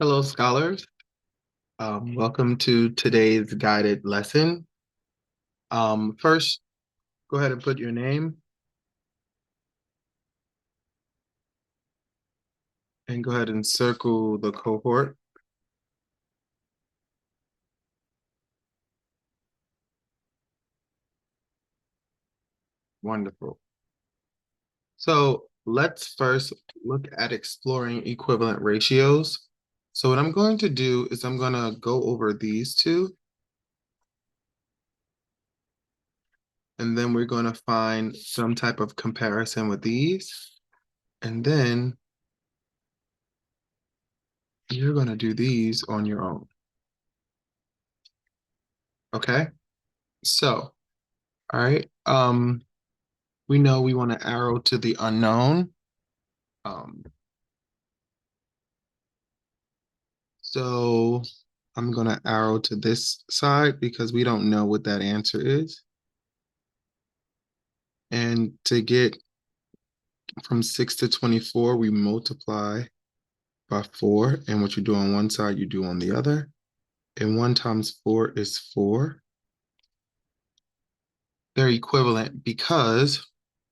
Hello, scholars. Welcome to today's guided lesson. First, go ahead and put your name and go ahead and circle the cohort. Wonderful. So let's first look at exploring equivalent ratios. So what I'm going to do is I'm going to go over these two, and then we're going to find some type of comparison with these. And then you're going to do these on your own. Okay? So, all right. We know we want to arrow to the unknown. Um, so I'm going to arrow to this side because we don't know what that answer is. And to get from 6 to 24, we multiply by 4. And what you do on one side, you do on the other. And 1 times 4 is 4. They're equivalent because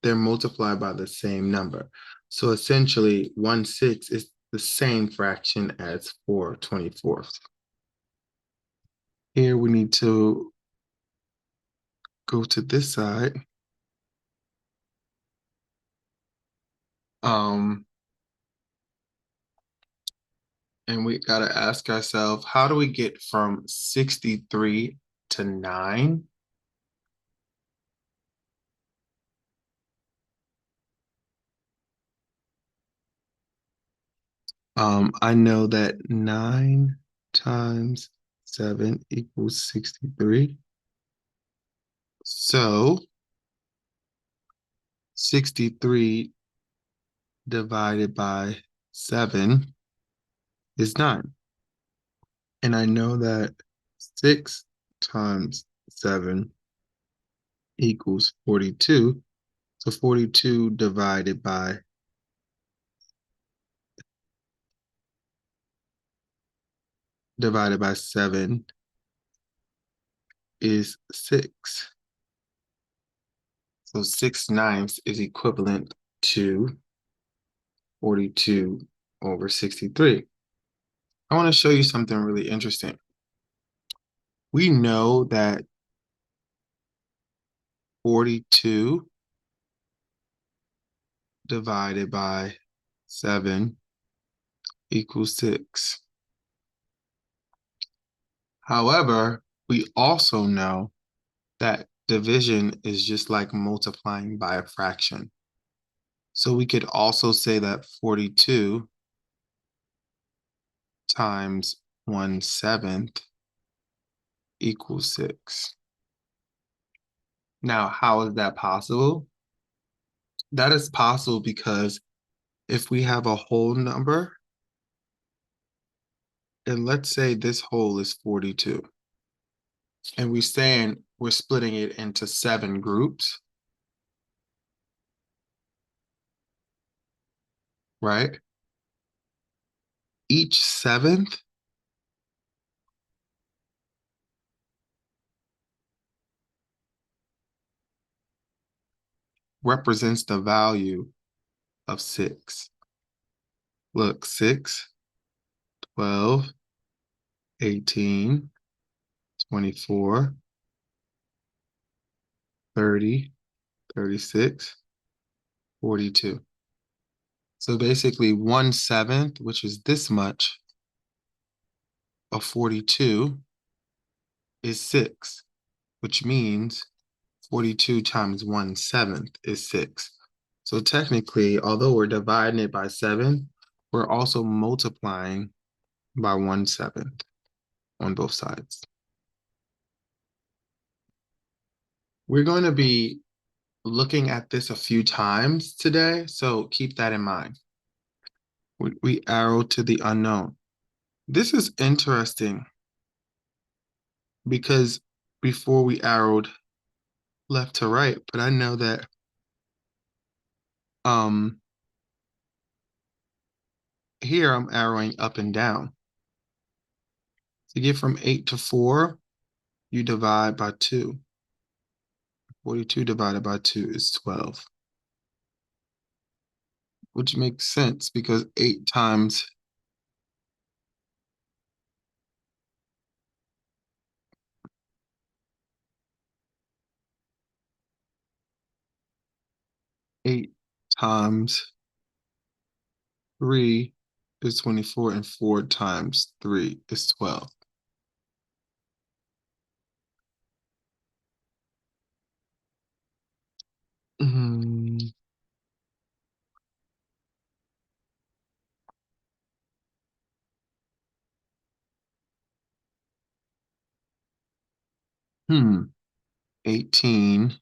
they're multiplied by the same number. So essentially, 1/6 is the same fraction as 4/24. Here we need to go to this side. Um, and we got to ask ourselves, how do we get from 63 to 9? I know that 9 times 7 equals 63. So 63 divided by 7 is 9. And I know that 6 times 7 equals 42. So 42 divided by 7 is 6. So 6/9 is equivalent to 42 over 63. I want to show you something really interesting. We know that 42 divided by 7 equals 6. However, we also know that division is just like multiplying by a fraction. So we could also say that 42 times 1/7 equals 6. Now, how is that possible? That is possible because if we have a whole number, and let's say this whole is 42, and we're splitting it into 7 groups, right? Each seventh represents the value of 6. Look, 6, 12, 18, 24, 30, 36, 42. So basically 1/7, which is this much, of 42 is 6, which means 42 times 1/7 is 6. So technically, although we're dividing it by 7, we're also multiplying by 1/7 on both sides. We're going to be looking at this a few times today, so keep that in mind. We arrow to the unknown. This is interesting because before we arrowed left to right, but I know that um here I'm arrowing up and down. To get from 8 to 4, you divide by 2. 42 divided by 2 is 12. Which makes sense because 8 times 8 times 3 is 24, and 4 times 3 is 12. Hmm. 18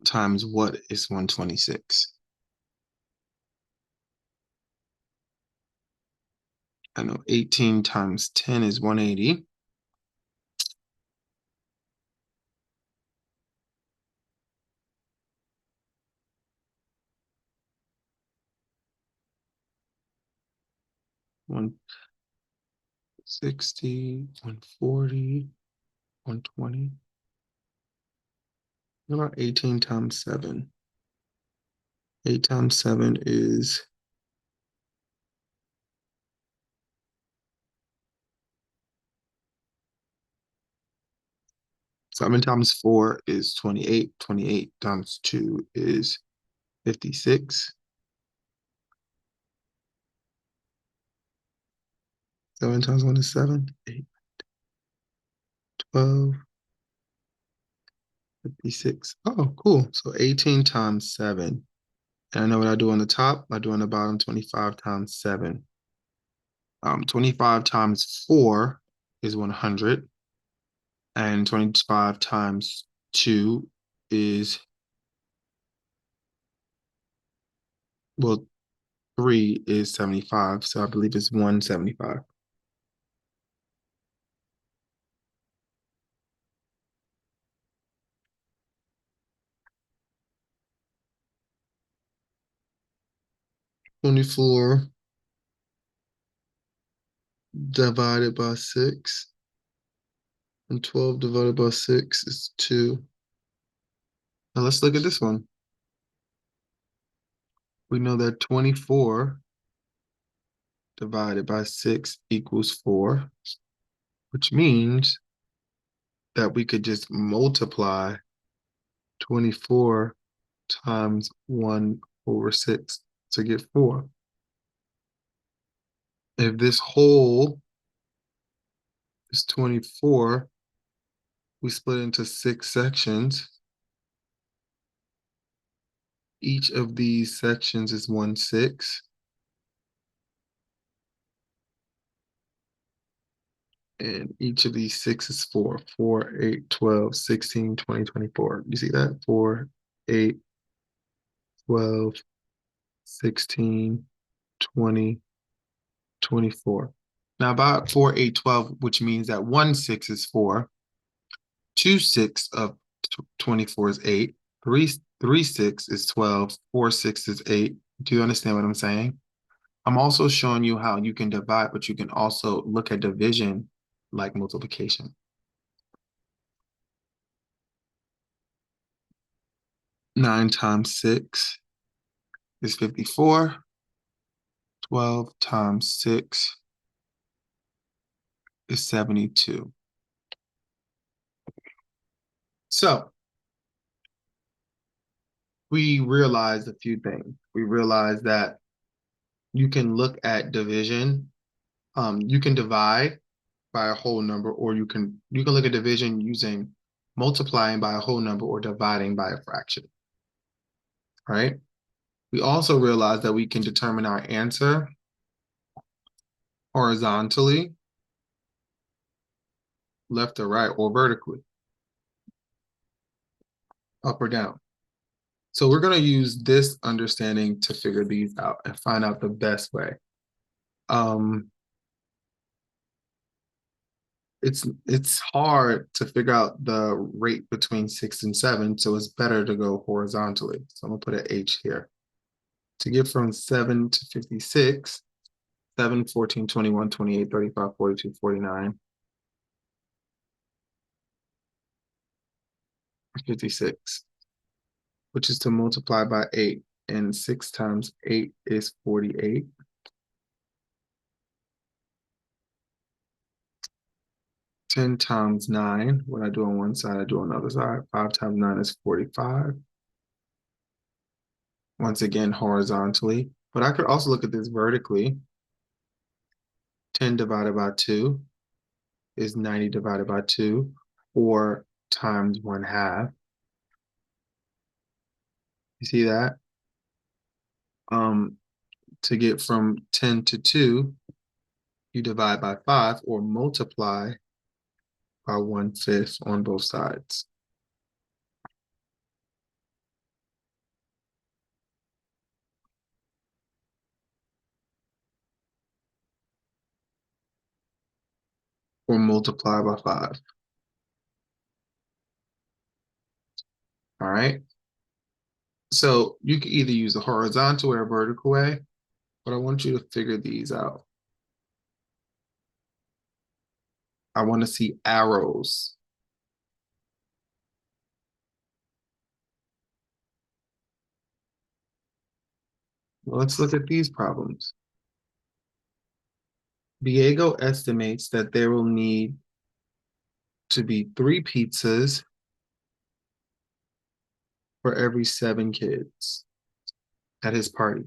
times what is 126? I know 18 times 10 is 180. One 60, 140, 120. What about 18 times 7? 8 times 7 is 7 times 4 is 28. 28 times 2 is 56. 7 times 1 is 7. 8, 12, 56. Oh, cool. So 18 times 7. And I know what I do on the top. I do on the bottom 25 times 7. 25 times 4 is 100. And 25 times 2 is, well, 3 is 75. So I believe it's 175. Twenty-four divided by 6. And 12 divided by 6 is 2. Now let's look at this one. We know that 24 divided by 6 equals 4, which means that we could just multiply 24 times 1 over 6 to get 4. If this whole is 24, we split into 6 sections. Each of these sections is 1/6. And each of these 6 is 4. 4, 8, 12, 16, 20, 24. You see that? 4, 8, 12, 16, 20, 24. Now about 4, 8, 12, which means that 1/6 is 4. 2/6 of 24 is 8. 3/6 is 12. 4/6 is 8. Do you understand what I'm saying? I'm also showing you how you can divide, but you can also look at division like multiplication. 9 times 6 is 54. 12 times 6 is 72. So we realized a few things. We realized that you can look at division. You can divide by a whole number, or you can look at division using multiplying by a whole number or dividing by a fraction, right? We also realized that we can determine our answer horizontally, left or right, or vertically, up or down. So we're going to use this understanding to figure these out and find out the best way. It's hard to figure out the rate between 6 and 7, so it's better to go horizontally. So I'm gonna put an H here. To get from 7 to 56, 7, 14, 21, 28, 35, 42, 49, 56, which is to multiply by 8. And 6 times 8 is 48. 10 times 9, what I do on one side, I do on the other side. 5 times 9 is 45. Once again, horizontally. But I could also look at this vertically. 10 divided by 2 is 90 divided by 2, or times 1/2. You see that? To get from 10 to 2, you divide by 5 or multiply by 1/5 on both sides. Or multiply by 5. All right. So you can either use a horizontal or a vertical way, but I want you to figure these out. I want to see arrows. Well, let's look at these problems. Diego estimates that there will need to be 3 pizzas for every 7 kids at his party.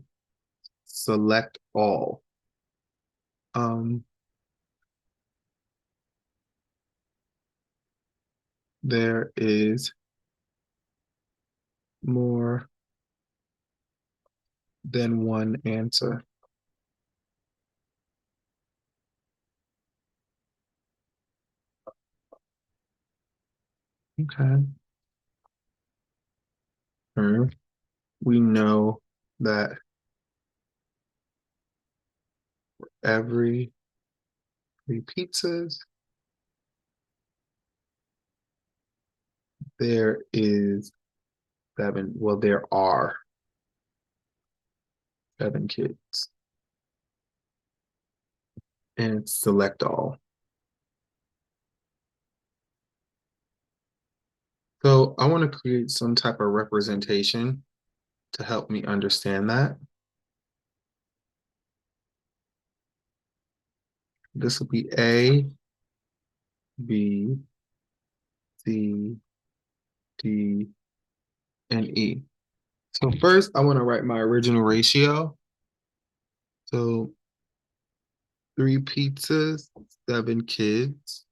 Select all. There is more than one answer. Okay. We know that every 3 pizzas, there is 7. Well, there are 7 kids. And it's select all. So I want to create some type of representation to help me understand that. This will be A, B, C, D, and E. So first, I want to write my original ratio. So 3 pizzas, 7 kids.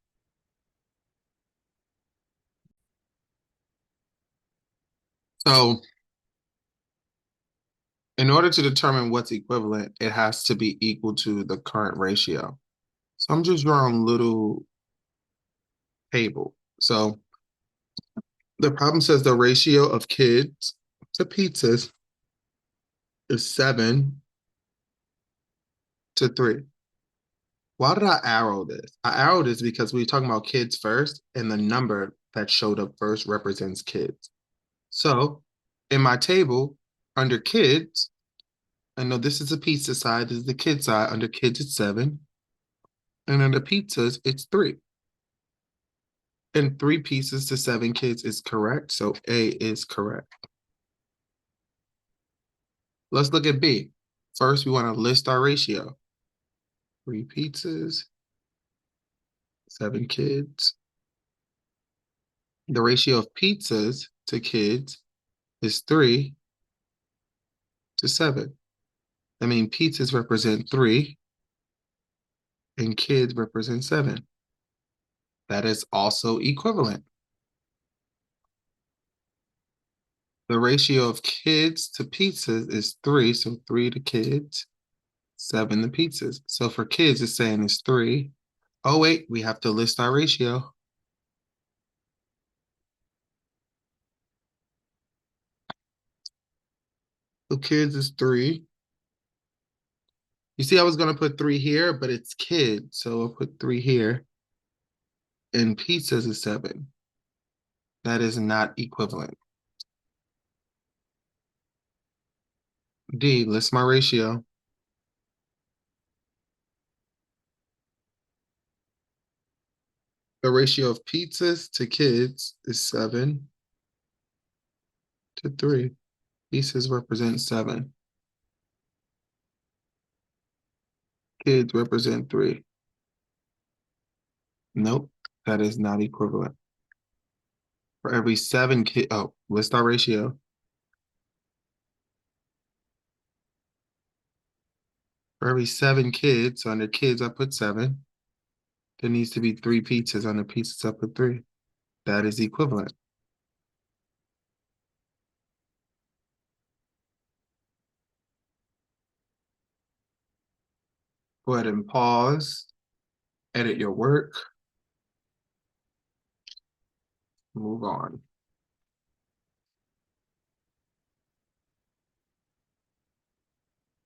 So in order to determine what's equivalent, it has to be equal to the current ratio. So I'm just drawing a little table. So the problem says the ratio of kids to pizzas is 7 to 3. Why did I arrow this? I arrowed this because we were talking about kids first, and the number that showed up first represents kids. So in my table, under kids, I know this is the pizza side, this is the kid side. Under kids, it's 7. And under pizzas, it's 3. And 3 pieces to 7 kids is correct. So A is correct. Let's look at B. First, we want to list our ratio. 3 pizzas, 7 kids. The ratio of pizzas to kids is 3 to 7. I mean, pizzas represent 3 and kids represent 7. That is also equivalent. The ratio of kids to pizzas is 3, so 3 to kids, 7 to pizzas. So for kids, it's saying it's 3. Oh, wait, we have to list our ratio. So kids is 3. You see, I was going to put 3 here, but it's kids, so I'll put 3 here. And pizzas is 7. That is not equivalent. D, list my ratio. The ratio of pizzas to kids is 7-3. Pizzas represent 7. Kids represent 3. Nope, that is not equivalent. For every 7 kid, oh, what's our ratio? For every 7 kids, so under kids, I put 7. There needs to be 3 pizzas. Under pizzas, I put 3. That is equivalent. Go ahead and pause, edit your work, move on.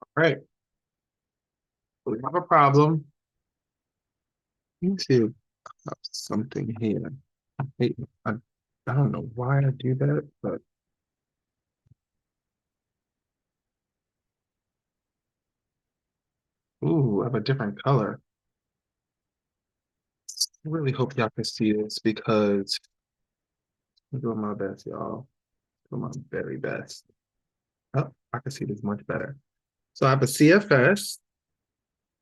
All right, we have a problem. Let me see if I have something here. Hey, I don't know why I do that, but ooh, I have a different color. I really hope y'all can see this because I'm doing my best, y'all. Doing my very best. Oh, I can see this much better. So I have a CFS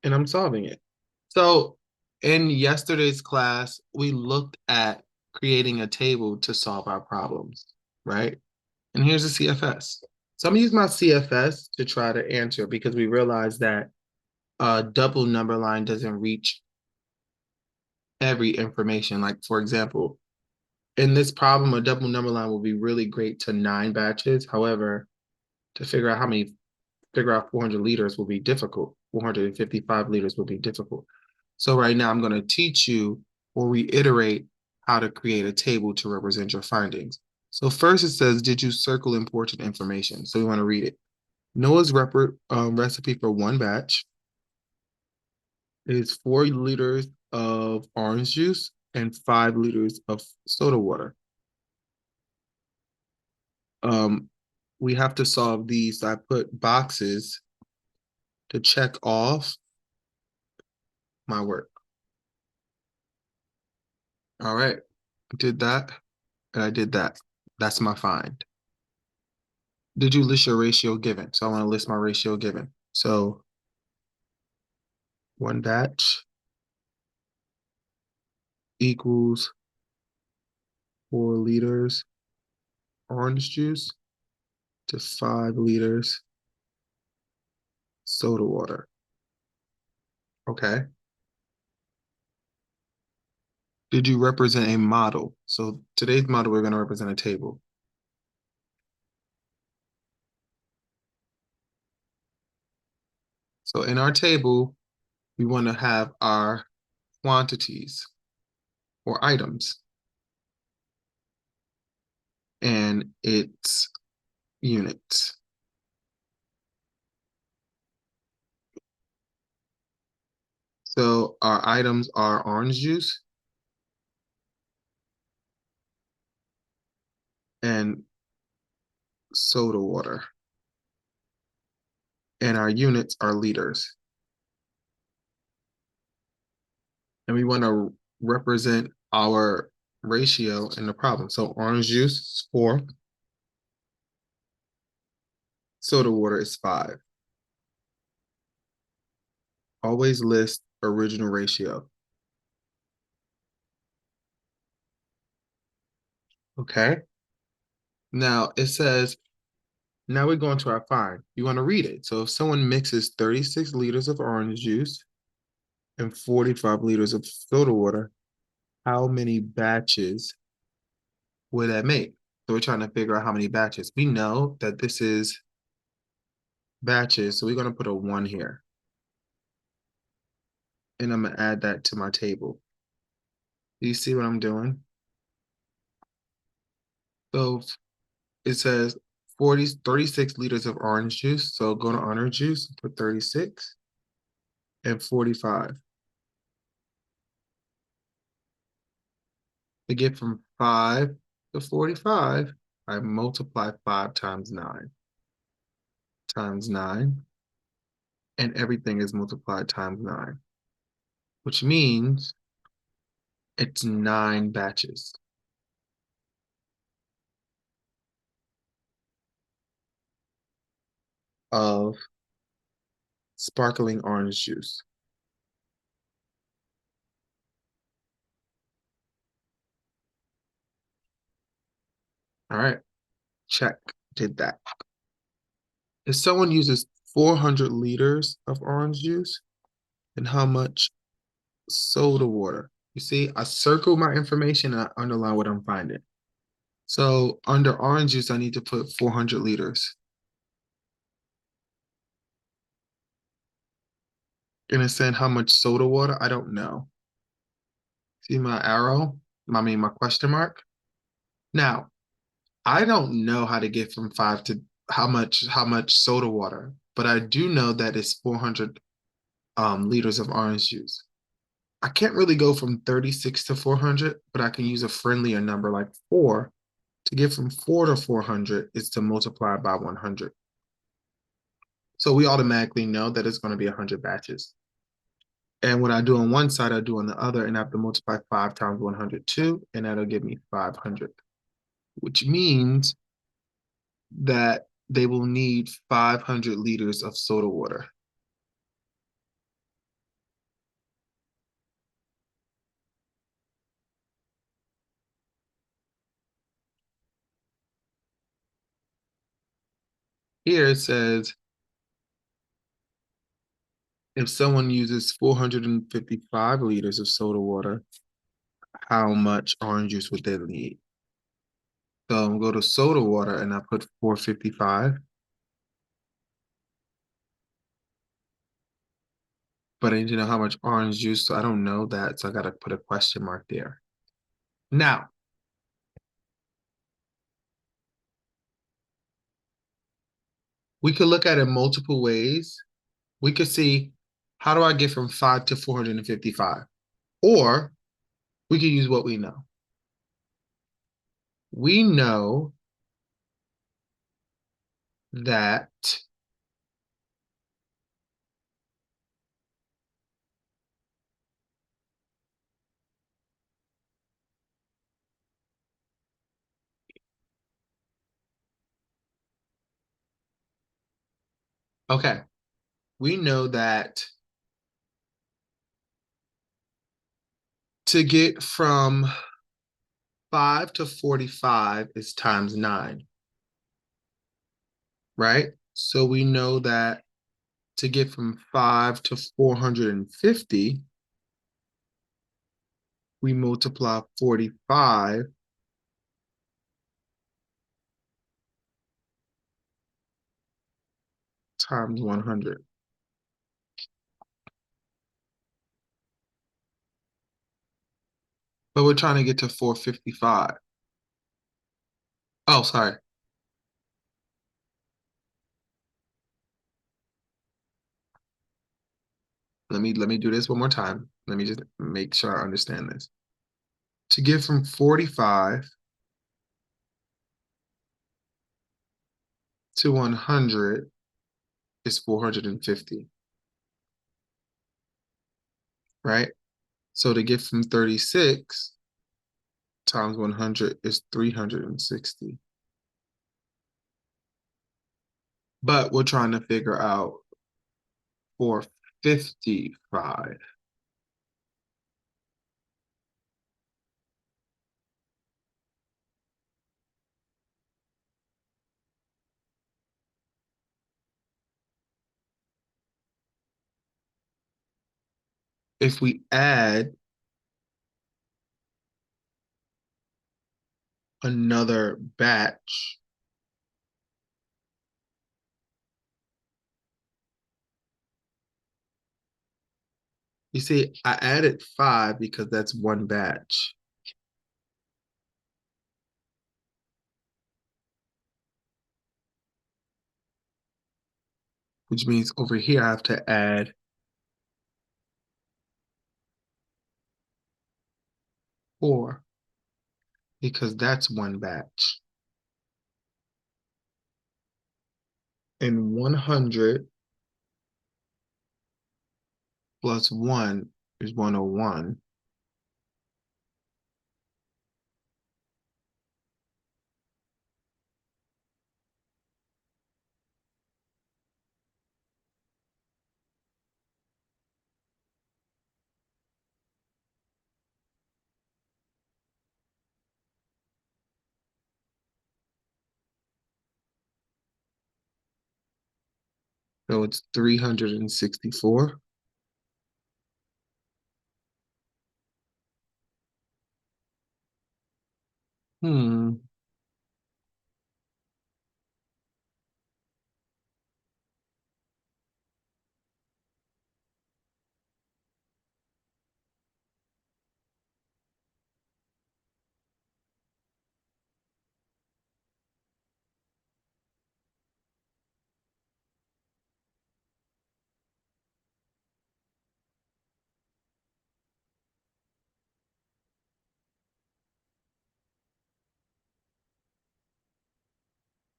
and I'm solving it. So in yesterday's class, we looked at creating a table to solve our problems, right? And here's the CFS. So I'm gonna use my CFS to try to answer because we realized that a double number line doesn't reach every information. Like for example, in this problem, a double number line will be really great to 9 batches. However, to figure out 400 liters will be difficult. 455 liters will be difficult. So right now I'm going to teach you or reiterate how to create a table to represent your findings. So first it says, did you circle important information? So we want to read it. Noah's recipe for one batch is 4 liters of orange juice and 5 liters of soda water. Um, we have to solve these. I put boxes to check off my work. All right, did that, and I did that. That's my find. Did you list your ratio given? So I want to list my ratio given. So one batch equals 4 liters orange juice to 5 liters soda water. Okay. Did you represent a model? So today's model, we're going to represent a table. So in our table, we want to have our quantities or items and its units. So our items are orange juice and soda water. And our units are liters. And we want to represent our ratio in the problem. So orange juice is 4, soda water is 5. Always list original ratio. Okay. Now it says, now we go into our find. You want to read it. So if someone mixes 36 liters of orange juice and 45 liters of soda water, how many batches would that make? So we're trying to figure out how many batches. We know that this is batches, so we're going to put a 1 here. And I'm going to add that to my table. Do you see what I'm doing? So it says 36 liters of orange juice. So go to orange juice, put 36 and 45. To get from 5 to 45, I multiply 5 times 9 times 9, and everything is multiplied times 9, which means It's 9 batches of sparkling orange juice. All right, check, did that. If someone uses 400 liters of orange juice, then how much soda water? You see, I circle my information and I underline what I'm finding. So under orange juice, I need to put 400 liters. And it's saying how much soda water? I don't know. See my arrow? I mean, my question mark? Now, I don't know how to get from 5 to how much soda water, but I do know that it's 400 liters of orange juice. I can't really go from 36 to 400, but I can use a friendlier number like 4. To get from 4 to 400 is to multiply by 100. So we automatically know that it's going to be 100 batches. And what I do on one side, I do on the other, and I have to multiply 5 times 102, and that'll give me 500, which means that they will need 500 liters of soda water. Here it says, if someone uses 455 liters of soda water, how much orange juice would they need? So I'm going to go to soda water and I put 455, but I need to know how much orange juice, so I don't know that, so I got to put a question mark there. Now, we could look at it multiple ways. We could see, how do I get from 5 to 455? Or we could use what we know. We know that okay, we know that to get from 5 to 45 is times 9, right? So we know that to get from 5 to 450, we multiply 45 times 100. But we're trying to get to 455. Oh, sorry. Let me do this one more time. Let me just make sure I understand this. To get from 45 to 100 is 450, right? So to get from 36 times 100 is 360. But we're trying to figure out 455. If we add another batch, you see, I added 5 because that's one batch. Which means over here I have to add 4 because that's one batch. And 100 plus 1 is 101. So it's 364. Hmm.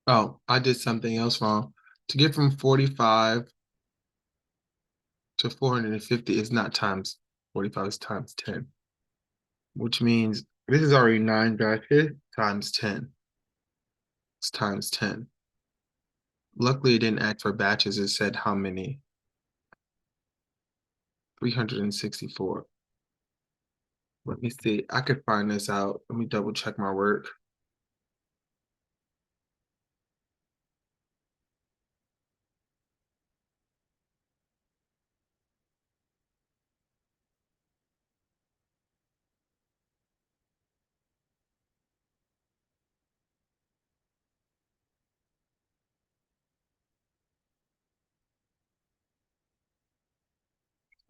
Oh, I did something else wrong. To get from 45 to 450 is not times 45, it's times 10, which means this is already 9 batches times 10. It's times 10. Luckily, it didn't ask for batches. It said how many? 364. Let me see. I could find this out. Let me double check my work.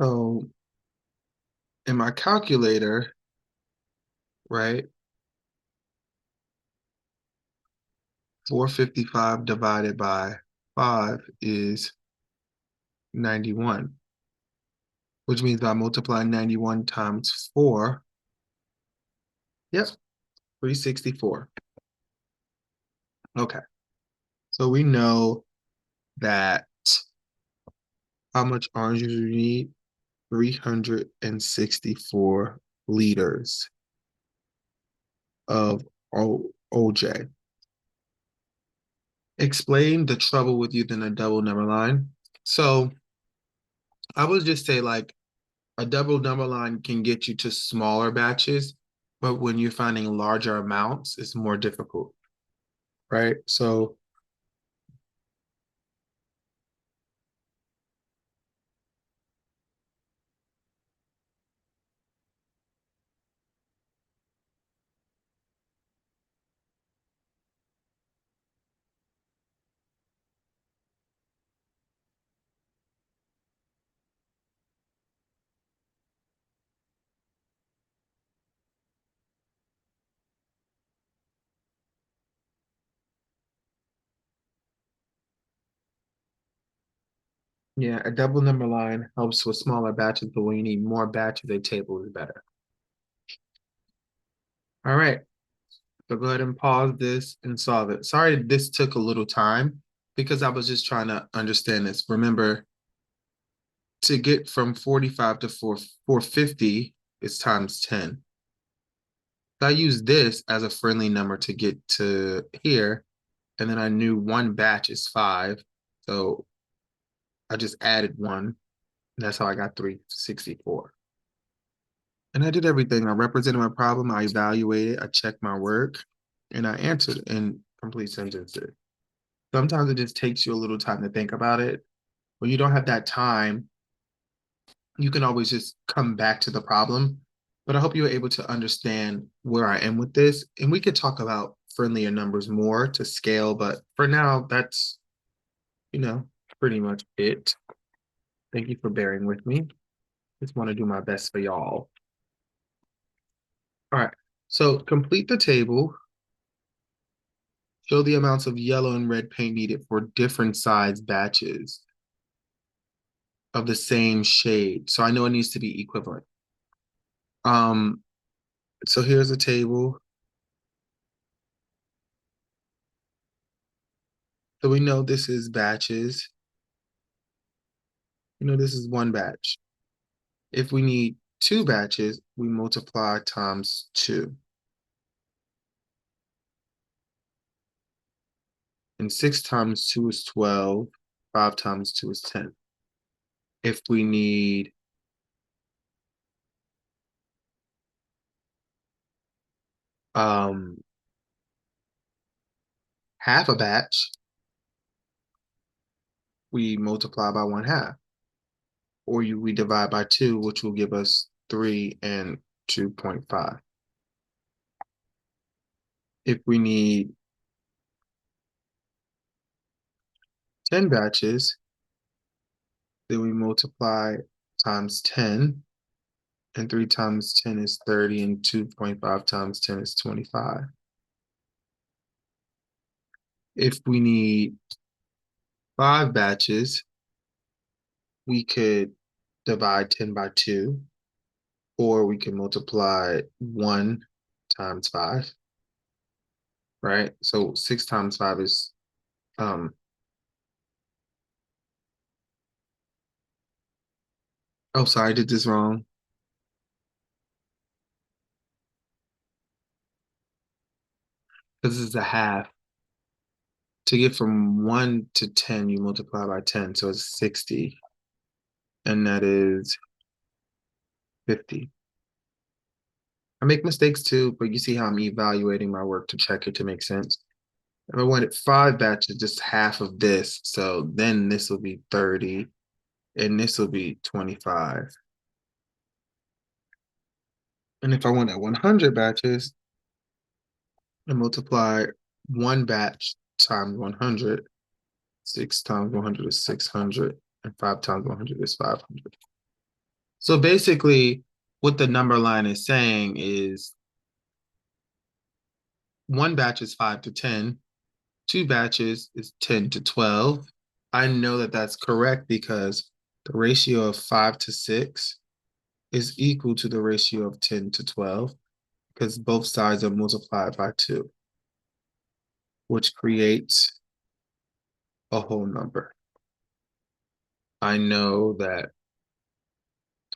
So in my calculator, right, 455 divided by 5 is 91, which means by multiplying 91 times 4, yep, 364. Okay, so we know that how much orange juice you need? 364 liters of OJ. Explain the trouble with using a double number line. So I would just say like a double number line can get you to smaller batches, but when you're finding larger amounts, it's more difficult, right? So yeah, a double number line helps with smaller batches, but when you need more batches, a table is better. All right, so go ahead and pause this and solve it. Sorry, this took a little time because I was just trying to understand this. Remember, to get from 45 to 450 is times 10. So I use this as a friendly number to get to here, and then I knew one batch is 5. So I just added 1. And that's how I got 364. And I did everything. I represented my problem, I evaluated, I checked my work, and I answered in complete sentences. Sometimes it just takes you a little time to think about it. When you don't have that time, you can always just come back to the problem. But I hope you were able to understand where I am with this. And we could talk about friendlier numbers more to scale. But for now, that's, you know, pretty much it. Thank you for bearing with me. Just want to do my best for y'all. All right. So complete the table. Show the amounts of yellow and red paint needed for different size batches of the same shade. So I know it needs to be equivalent. Um, so here's a table. So we know this is batches. You know, this is one batch. If we need 2 batches, we multiply times 2. And 6 times 2 is 12. 5 times 2 is 10. If we need um, half a batch, we multiply by 1/2. Or we divide by 2, which will give us 3 and 2.5. If we need 10 batches, then we multiply times 10, and 3 times 10 is 30, and 2.5 times 10 is 25. If we need 5 batches, we could divide 10 by 2, or we can multiply 1 times 5, right? So 6 times 5 is, oh, sorry, I did this wrong. Because this is a half. To get from 1 to 10, you multiply by 10, so it's 60. And that is 50. I make mistakes too, but you see how I'm evaluating my work to check it to make sense. If I wanted 5 batches, just half of this. So then this will be 30, and this will be 25. And if I wanted 100 batches, I multiply 1 batch times 100. 6 times 100 is 600, and 5 times 100 is 500. So basically, what the number line is saying is 1 batch is 5 to 10, 2 batches is 10 to 12. I know that that's correct because the ratio of 5 to 6 is equal to the ratio of 10 to 12 because both sides are multiplied by 2, which creates a whole number. I know that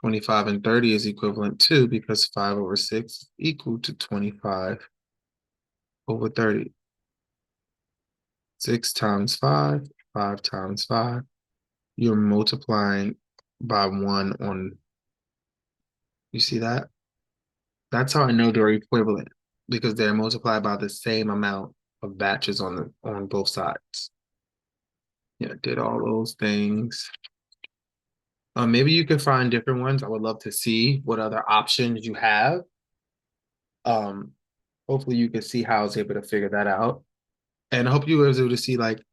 25 and 30 is equivalent to, because 5 over 6 is equal to 25 over 30. 6 times 5, 5 times 5. You're multiplying by 1 on, you see that? That's how I know they're equivalent, because they're multiplied by the same amount of batches on both sides. Yeah, did all those things. Maybe you can find different ones. I would love to see what other options you have. Um, Hopefully you can see how I was able to figure that out. And I hope you were able to see, like,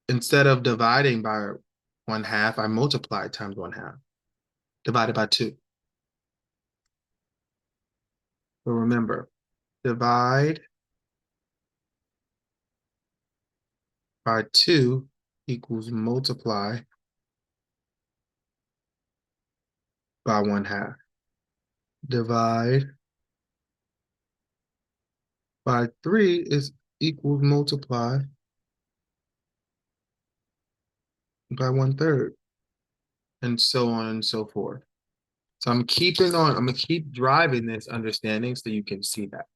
instead of dividing by 1/2, I multiplied times 1/2, divided by 2. But remember, divide by 2 equals multiply by 1/2. Divide by 3 is equals multiply by 1/3, and so on and so forth. So I'm gonna keep driving this understanding so you can see that.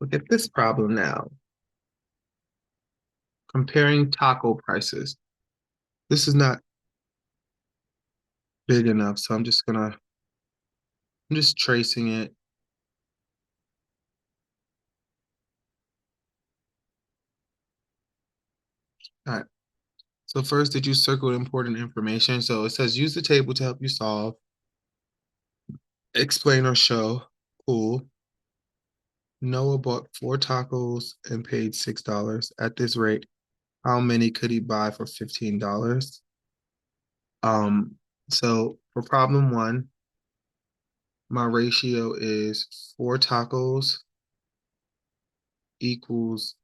Look at this problem now. Comparing taco prices. This is not big enough, so I'm just tracing it. All right. So first, did you circle important information? So it says use the table to help you solve, explain or show. Cool. Noah bought 4 tacos and paid $6. At this rate, how many could he buy for $15? So for problem 1, my ratio is 4 tacos equals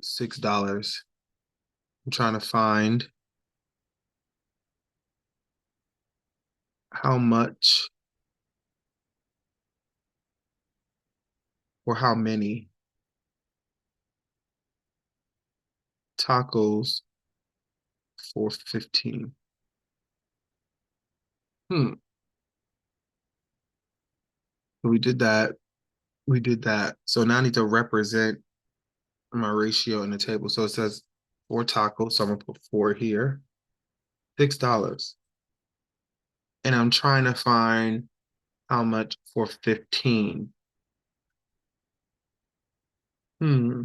$6. I'm trying to find how much or how many tacos for 15. Hmm. So we did that. We did that. So now I need to represent my ratio in the table. So it says 4 tacos. So I'm gonna put 4 here. $6. And I'm trying to find how much for 15. Hmm.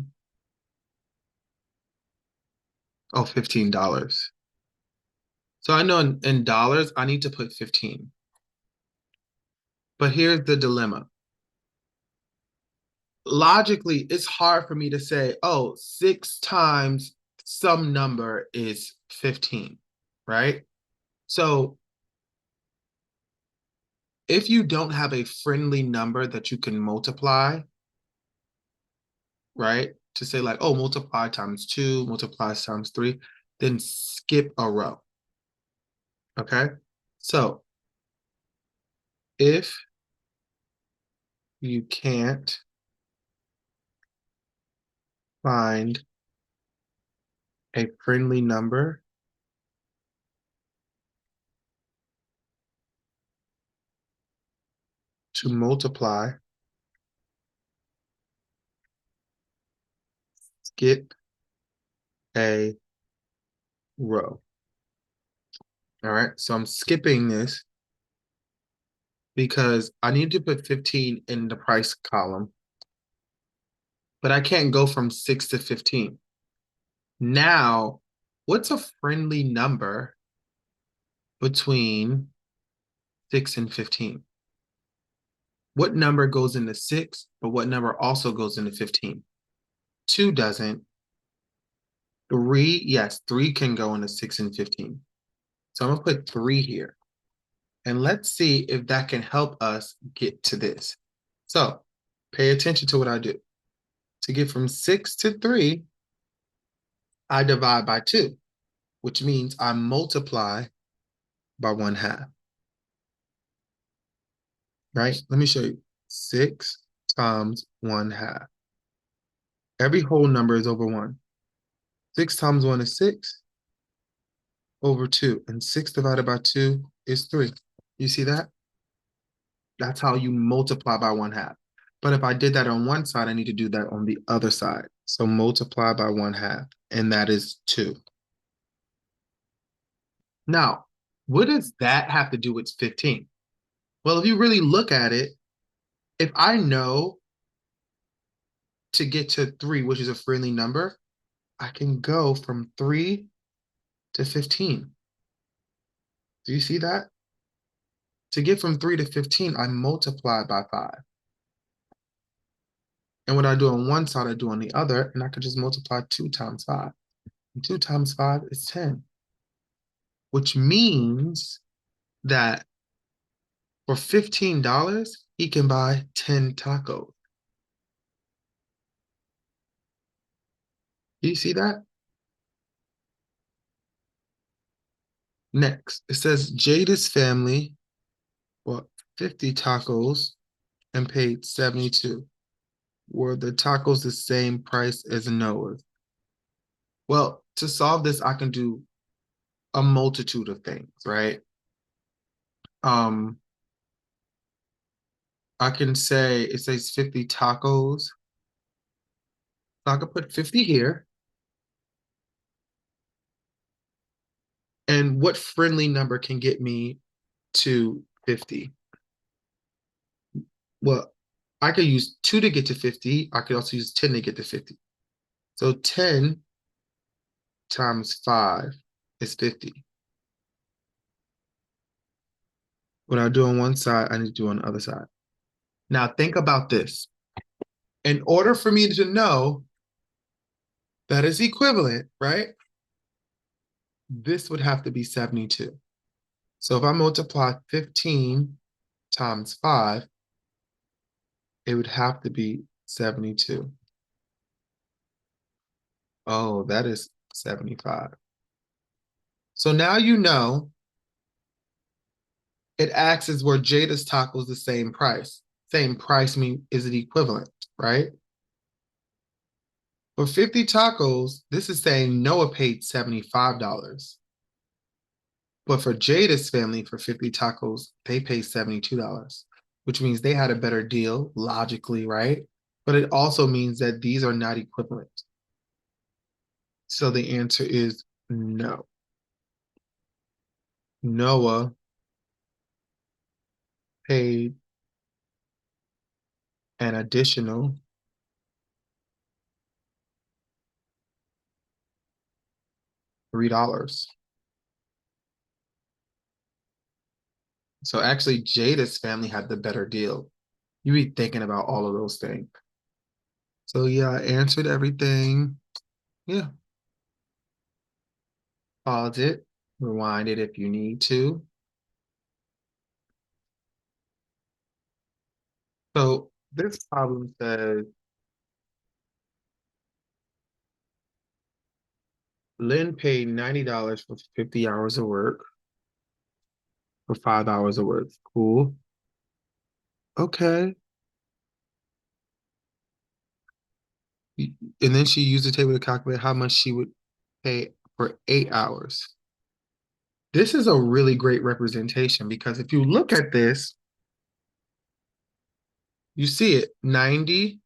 Oh, $15. So I know in dollars, I need to put 15. But here's the dilemma. Logically, it's hard for me to say, oh, 6 times some number is 15, right? So if you don't have a friendly number that you can multiply, right? To say like, oh, multiply times 2, multiply times 3, then skip a row, okay? So if you can't find a friendly number to multiply, skip a row. All right, so I'm skipping this because I need to put 15 in the price column, but I can't go from 6 to 15. Now, what's a friendly number between 6 and 15? What number goes into 6, but what number also goes into 15? 2 doesn't. 3, yes, 3 can go into 6 and 15. So I'm gonna put 3 here. And let's see if that can help us get to this. So pay attention to what I do. To get from 6 to 3, I divide by 2, which means I multiply by 1/2, right? Let me show you. 6 times 1/2. Every whole number is over 1. 6 times 1 is 6 over 2. And 6 divided by 2 is 3. You see that? That's how you multiply by 1/2. But if I did that on one side, I need to do that on the other side. So multiply by 1/2, and that is 2. Now, what does that have to do with 15? Well, if you really look at it, if I know to get to 3, which is a friendly number, I can go from 3 to 15. Do you see that? To get from 3 to 15, I multiply by 5. And what I do on one side, I do on the other, and I could just multiply 2 times 5. And 2 times 5 is 10, which means that for $15, he can buy 10 tacos. Do you see that? Next, it says Jada's family bought 50 tacos and paid 72. Were the tacos the same price as Noah's? Well, to solve this, I can do a multitude of things, right? Um, I can say it says 50 tacos. So I could put 50 here. And what friendly number can get me to 50? Well, I could use 2 to get to 50. I could also use 10 to get to 50. So 10 times 5 is 50. What I do on one side, I need to do on the other side. Now think about this. In order for me to know that is equivalent, right? This would have to be 72. So if I multiply 15 times 5, it would have to be 72. Oh, that is 75. So now you know it asks is were Jada's tacos the same price? Same price mean is it equivalent, right? For 50 tacos, this is saying Noah paid $75. But for Jada's family, for 50 tacos, they paid $72, which means they had a better deal, logically, right? But it also means that these are not equivalent. So the answer is no. Noah paid an additional $3. So actually, Jada's family had the better deal. You be thinking about all of those things. So yeah, I answered everything. Yeah, pause it, rewind it if you need to. So this problem says Lynn paid $90 for 50 hours of work for 5 hours of work. Cool. Okay. And then she used the table to calculate how much she would pay for 8 hours. This is a really great representation because if you look at this, you see it $90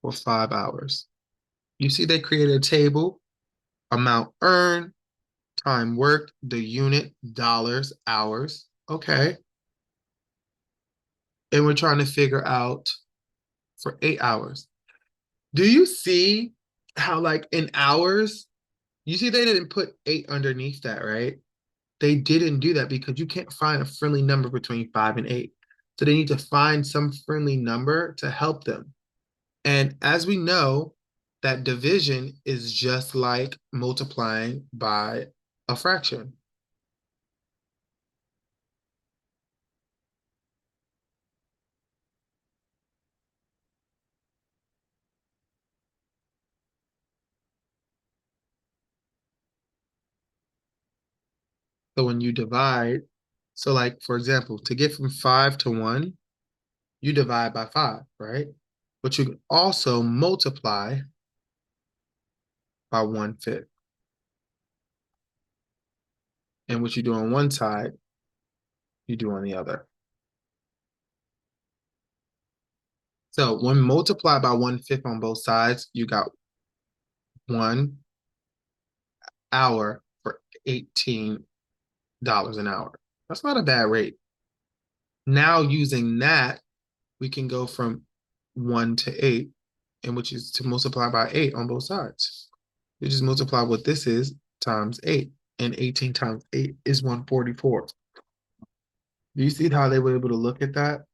for 5 hours. You see they created a table, amount earned, time worked, the unit, dollars, hours. Okay. And we're trying to figure out for 8 hours. Do you see how, like, in hours, you see they didn't put eight underneath that, right? They didn't do that because you can't find a friendly number between 5 and 8. So they need to find some friendly number to help them. And as we know, that division is just like multiplying by a fraction. So when you divide, so like for example, to get from 5 to 1, you divide by 5, right? But you can also multiply by 1/5. And what you do on one side, you do on the other. So when multiplied by 1/5 on both sides, you got 1 hour for $18 an hour. That's not a bad rate. Now using that, we can go from 1 to 8, and which is to multiply by 8 on both sides. You just multiply what this is times 8, and 18 times 8 is 144. Do you see how they were able to look at that?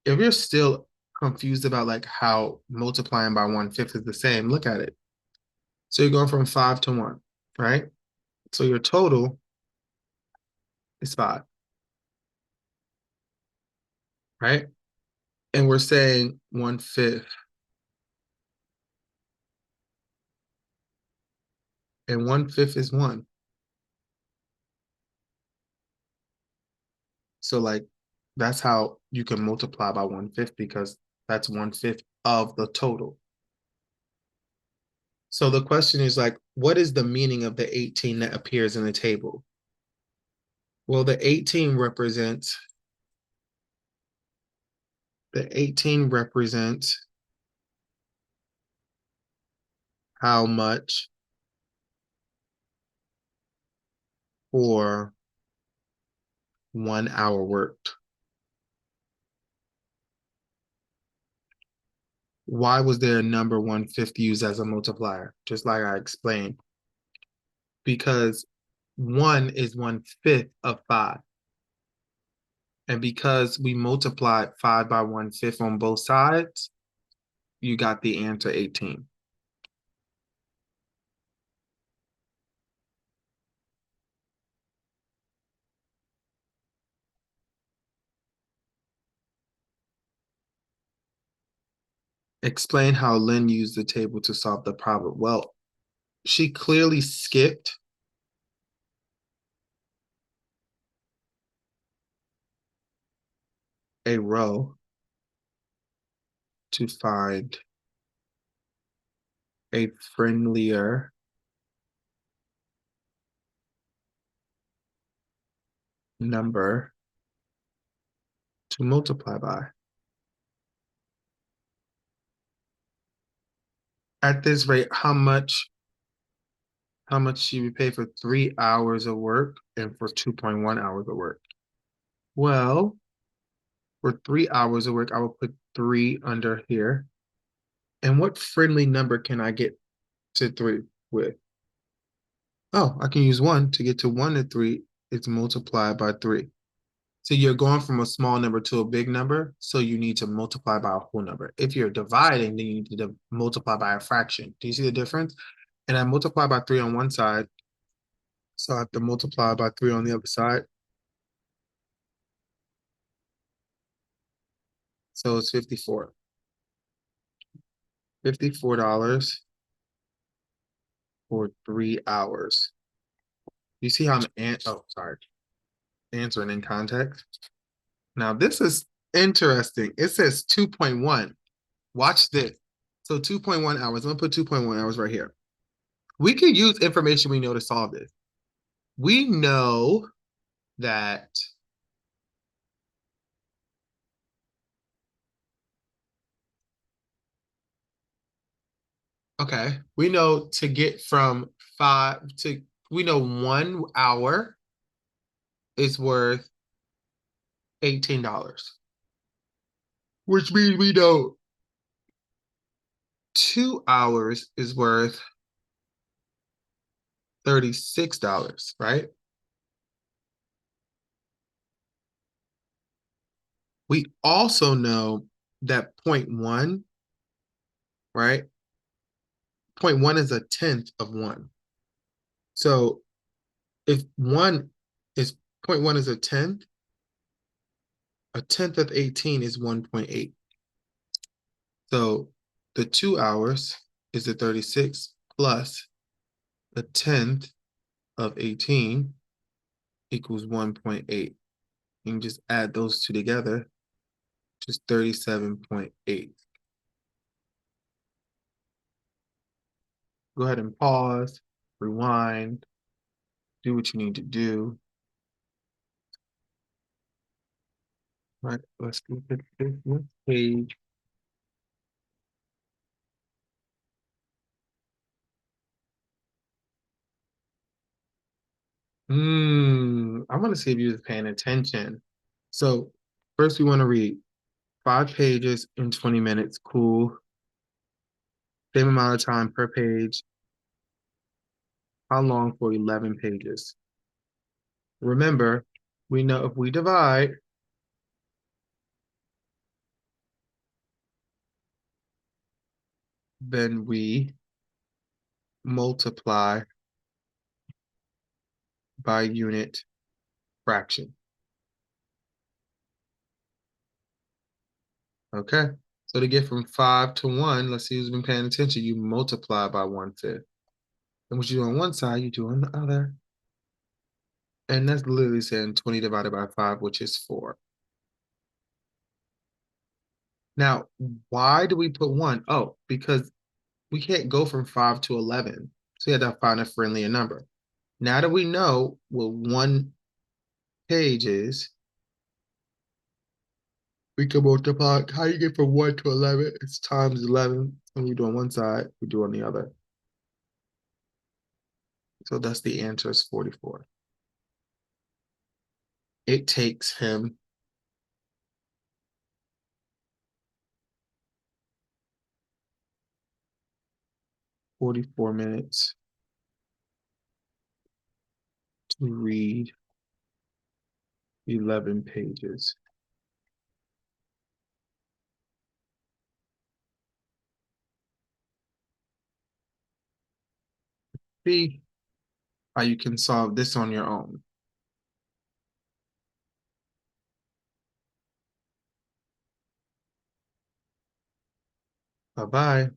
If you're still confused about like how multiplying by 1/5 is the same, look at it. So you're going from 5 to 1, right? So your total is 5, right? And we're saying 1/5, and 1/5 is 1. So like that's how you can multiply by 1/5 because that's 1/5 of the total. So the question is like, what is the meaning of the 18 that appears in the table? Well, the 18 represents how much for 1 hour worked. Why was there a number 1/5 used as a multiplier? Just like I explained. Because 1 is 1/5 of 5. And because we multiplied 5 by 1/5 on both sides, you got the answer 18. Explain how Lynn used the table to solve the problem. Well, she clearly skipped a row to find a friendlier number to multiply by. At this rate, how much she would pay for 3 hours of work and for 2.1 hours of work? Well, for 3 hours of work, I will put 3 under here. And what friendly number can I get to 3 with. Oh, I can use 1 to get to 1 to 3. It's multiplied by 3. So you're going from a small number to a big number, so you need to multiply by a whole number. If you're dividing, then you need to multiply by a fraction. Do you see the difference? And I multiply by 3 on one side, so I have to multiply by 3 on the other side. So it's 54. $54 for 3 hours. You see how answering in context. Now this is interesting. It says 2.1. Watch this. So 2.1 hours. I'm gonna put 2.1 hours right here. We can use information we know to solve this. We know that we know to get from 5 to we know 1 hour is worth $18, which means we know 2 hours is worth $36, right? We also know that point one, right? Point one is a tenth of one. So if one is point one is a tenth of 18 is 1.8. So the 2 hours is the 36 plus the tenth of 18 equals 1.8. You can just add those two together, just 37.8. Go ahead and pause, rewind, do what you need to do. Right, let's look at this next page. I want to see if you was paying attention. So first we want to read 5 pages in 20 minutes. Cool. Same amount of time per page. How long for 11 pages? Remember, we know if we divide, then we multiply by unit fraction. Okay, so to get from 5 to 1, let's see who's been paying attention, you multiply by 1/5. And what you do on one side, you do on the other. And that's literally saying 20 divided by 5, which is 4. Now, why do we put 1? Oh, because we can't go from 5 to 11. So we had to find a friendlier number. Now that we know what 1 page is, we can multiply. How you get from 1 to 11? It's times 11. When you do on one side, we do on the other. So that's the answer is 44. It takes him 44 minutes to read 11 pages. See how you can solve this on your own. Bye-bye.